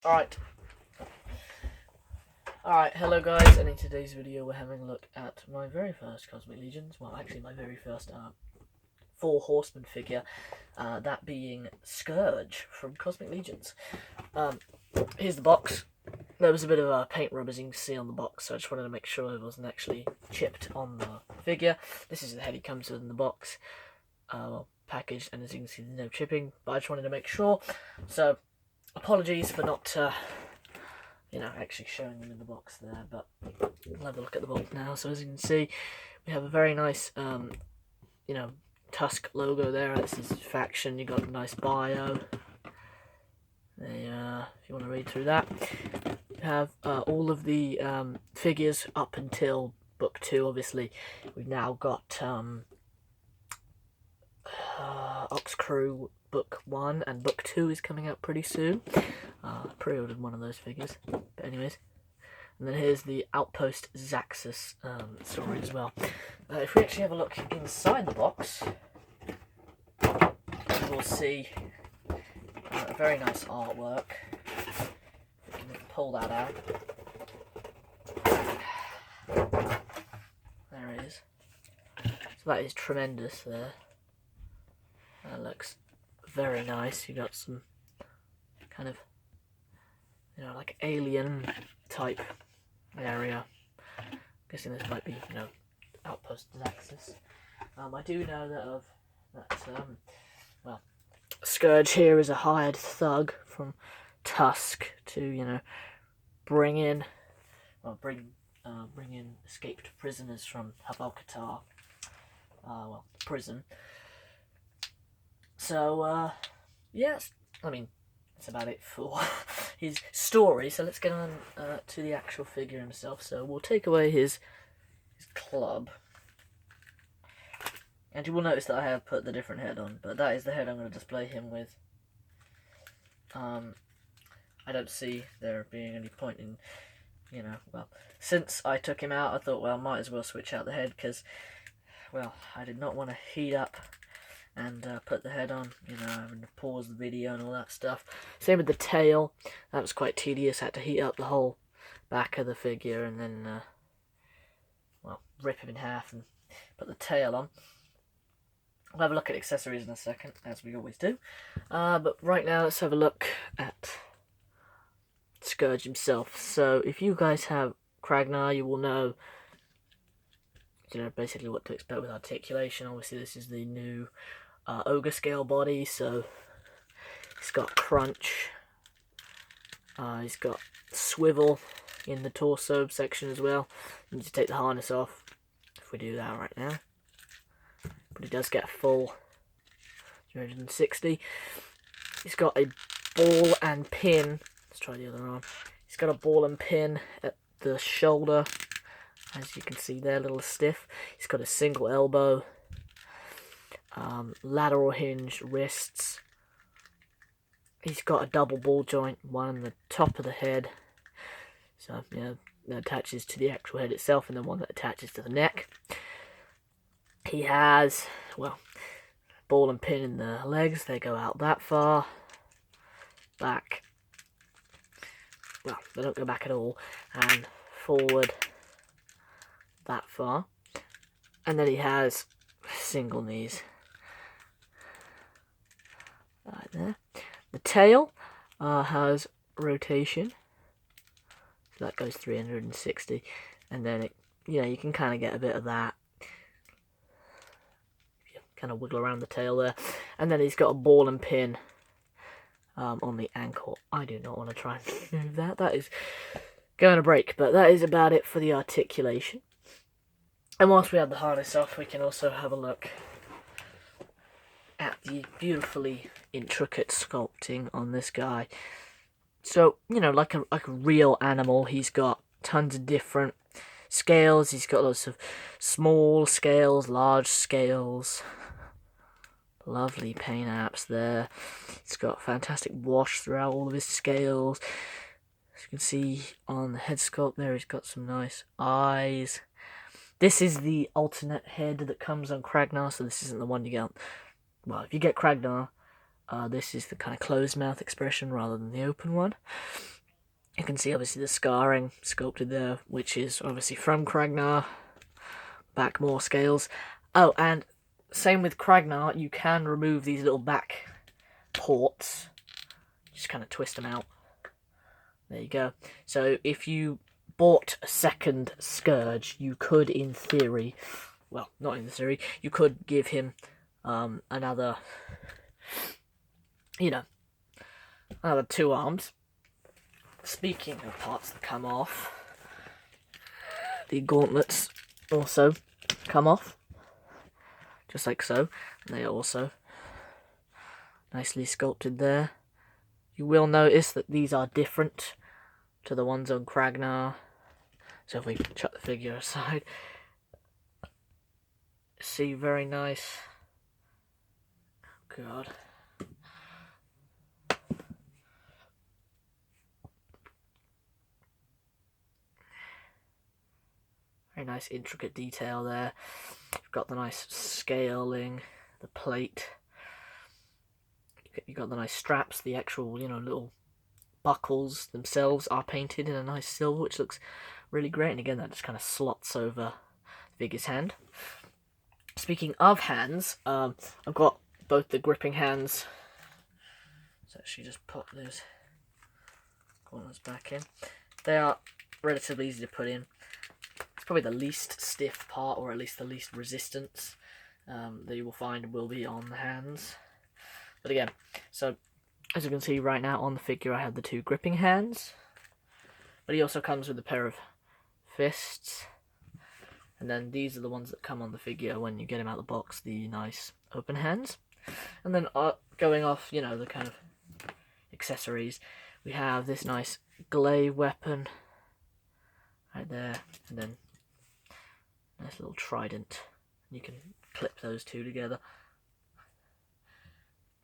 Alright, hello guys, and in today's video we're having a look at my very first Cosmic Legions, well actually my very first Four Horsemen figure, that being Skurge from Cosmic Legions. Here's the box. There was a bit of paint rub, as you can see on the box, so I just wanted to make sure it wasn't actually chipped on the figure. This is the head he comes with in the box, packaged, and as you can see there's no chipping, but I just wanted to make sure, so apologies for not actually showing them in the box there, but we'll have a look at the box now. So as you can see, we have a very nice, Tusk logo there. This is faction. You got a nice bio. If you want to read through that, you have all of the figures up until book 2. Obviously, we've now got Ox Crew book 1, and book 2 is coming out pretty soon. Pre-ordered one of those figures, but anyways. And then here's the Outpost Zaxxas story as well. If we actually have a look inside the box, we will see a very nice artwork. We can pull that out. There it is. So that is tremendous there. That looks very nice. You got some kind of, like alien type area. I'm guessing this might be, Outpost Zaxxas. I do know that Skurge here is a hired thug from Tusk to, bring in escaped prisoners from Habalkatar, prison. So, yes, that's about it for his story. So let's get on to the actual figure himself. So we'll take away his club. And you will notice that I have put the different head on, but that is the head I'm going to display him with. I don't see there being any point in, since I took him out, I thought, well, might as well switch out the head, because, I did not want to heat up and put the head on, having to pause the video and all that stuff. Same with the tail. That was quite tedious. Had to heat up the whole back of the figure and then, rip him in half and put the tail on. We'll have a look at accessories in a second, as we always do. But right now, let's have a look at Skurge himself. So, if you guys have Kragnar, you will know, basically what to expect with articulation. Obviously, this is the new ogre scale body, so he's got crunch. He's got swivel in the torso section as well. You need to take the harness off if we do that right now. But he does get a full 360. He's got a ball and pin. Let's try the other arm. He's got a ball and pin at the shoulder. As you can see there, a little stiff. He's got a single elbow. Lateral hinge wrists. He's got a double ball joint, one on the top of the head. So, that attaches to the actual head itself, and then one that attaches to the neck. He has, ball and pin in the legs. They go out that far. Back. They don't go back at all. And forward that far. And then he has single knees. Right there. The tail has rotation. So that goes 360. And then, you can kind of get a bit of that. Kind of wiggle around the tail there. And then he's got a ball and pin on the ankle. I do not want to try and move that. That is going to break. But that is about it for the articulation. And whilst we have the harness off, we can also have a look at the beautifully intricate sculpting on this guy. So, like a real animal, he's got tons of different scales. He's got lots of small scales, large scales. Lovely paint apps there. He's got fantastic wash throughout all of his scales. As you can see on the head sculpt there, he's got some nice eyes. This is the alternate head that comes on Kragnar, so this isn't the one you get on. Well, if you get Kragnar, This is the kind of closed mouth expression rather than the open one. You can see obviously the scarring sculpted there, which is obviously from Kragnar. Back more scales. Oh, and same with Kragnar, you can remove these little back ports. Just kind of twist them out. There you go. So if you bought a second Skurge, you could, in theory, well, not in theory, you could give him another, another 2 arms. Speaking of parts that come off, the gauntlets also come off, just like so. And they are also nicely sculpted there. You will notice that these are different to the ones on Kragnar. So if we chuck the figure aside, see, very nice. Oh, God. Very nice intricate detail there. You've got the nice scaling, the plate. You've got the nice straps, the actual, little buckles themselves are painted in a nice silver, which looks really great. And again, that just kind of slots over the figure's hand. Speaking of hands, I've got both the gripping hands. So actually just pop those corners back in. They are relatively easy to put in. It's probably the least stiff part, or at least the least resistance that you will find will be on the hands. But again, so as you can see right now on the figure, I have the 2 gripping hands. But he also comes with a pair of fists. And then these are the ones that come on the figure when you get him out of the box, the nice open hands. And then going off, the kind of accessories, we have this nice glaive weapon right there, and then nice little trident. You can clip those 2 together.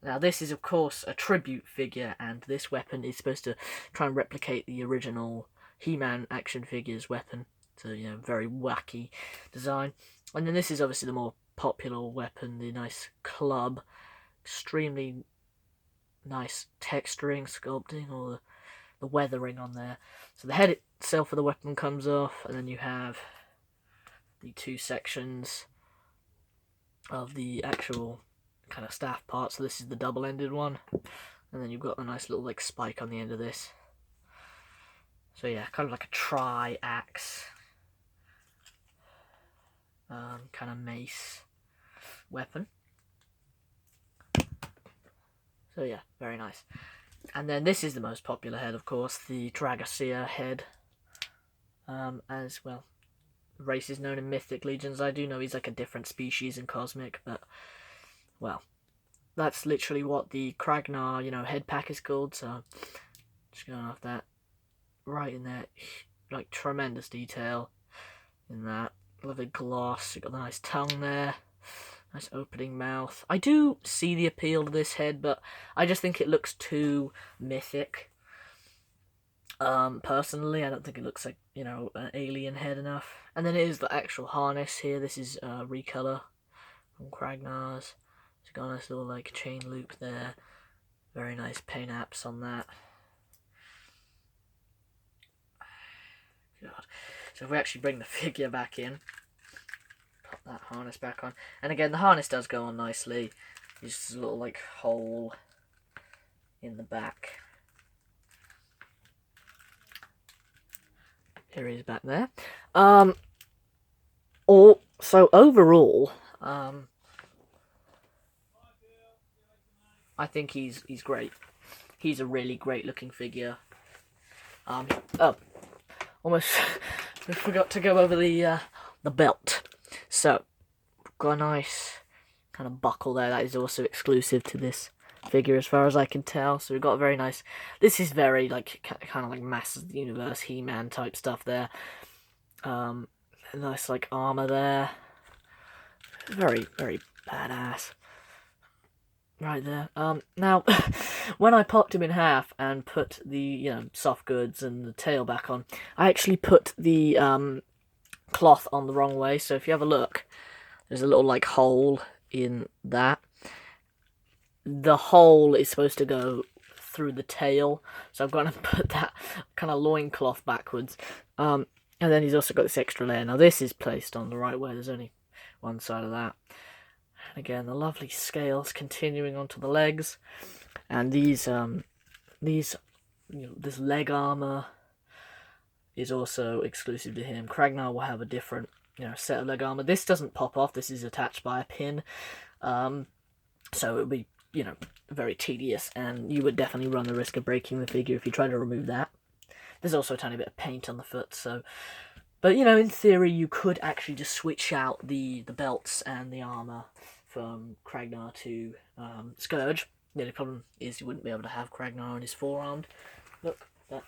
Now this is of course a tribute figure, and this weapon is supposed to try and replicate the original He-Man action figure's weapon. So, very wacky design. And then this is obviously the more popular weapon, the nice club. Extremely nice texturing, sculpting, or the weathering on there. So the head itself of the weapon comes off, and then you have the 2 sections of the actual kind of staff part. So this is the double-ended one, and then you've got a nice little spike on the end of this. So yeah, kind of like a tri-axe kind of mace weapon. So yeah, very nice. And then this is the most popular head, of course, the Dragosea head. As well, the race is known in Mythic Legions. I do know he's like a different species in Cosmic, but well, that's literally what the Kragnar, head pack is called. So just going off that, right in there, like tremendous detail in that. Lovely gloss. You've got the nice tongue there. Nice opening mouth. I do see the appeal to this head, but I just think it looks too mythic. Personally, I don't think it looks like, an alien head enough. And then it is the actual harness here. This is recolor from Kragnar's. It's got a nice little chain loop there. Very nice paint apps on that. God. So if we actually bring the figure back in, pop that harness back on, and again the harness does go on nicely. There's just a little hole in the back. Here he is back there. So overall, I think he's great. He's a really great looking figure. Almost we forgot to go over the belt. So we've got a nice kind of buckle there that is also exclusive to this figure as far as I can tell. So we've got a very nice, this is very kind of like Masters of the Universe He-Man type stuff there. A nice armor there. Very, very badass. Right there. Now, when I popped him in half and put the, soft goods and the tail back on, I actually put the cloth on the wrong way. So if you have a look, there's a little hole in that. the hole is supposed to go through the tail, so I've got to put that kind of loincloth backwards. And then he's also got this extra layer. Now this is placed on the right way, there's only one side of that. And again, the lovely scales continuing onto the legs. And this leg armor is also exclusive to him. Kragnar will have a different, set of leg armor. This doesn't pop off. This is attached by a pin, so it would be, very tedious, and you would definitely run the risk of breaking the figure if you try to remove that. There's also a tiny bit of paint on the foot, so. But in theory, you could actually just switch out the belts and the armor from Kragnar to Skurge. The only problem is you wouldn't be able to have Kragnar on his forearm. Look, but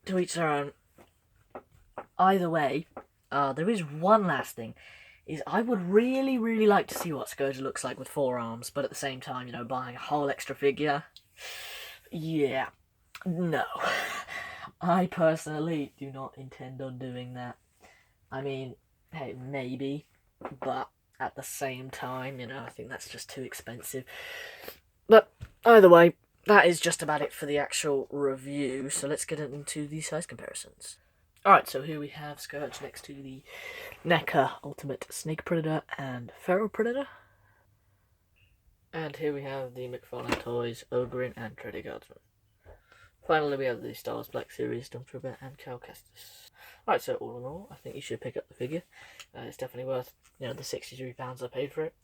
to each their own. Either way, there is one last thing. Is I would really, really like to see what Skurge looks like with forearms, but at the same time, buying a whole extra figure. Yeah, no. I personally do not intend on doing that. I mean, hey, maybe, but at the same time, I think that's just too expensive. But either way, that is just about it for the actual review, so let's get into the size comparisons. Alright, so here we have Skurge next to the NECA Ultimate Snake Predator and Feral Predator. And here we have the McFarlane Toys Ogrin and Trader Guardsman. Finally, we have the Star Wars Black Series Stormtrooper and Cal Kestis. Alright, so all in all, I think you should pick up the figure. It's definitely worth, the £63 I paid for it.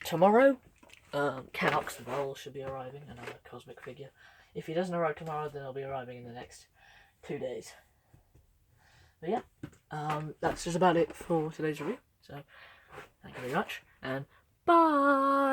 Tomorrow, Canox the Bowl should be arriving, another cosmic figure. If he doesn't arrive tomorrow, then he'll be arriving in the next 2 days. But yeah, that's just about it for today's review. So, thank you very much, and bye!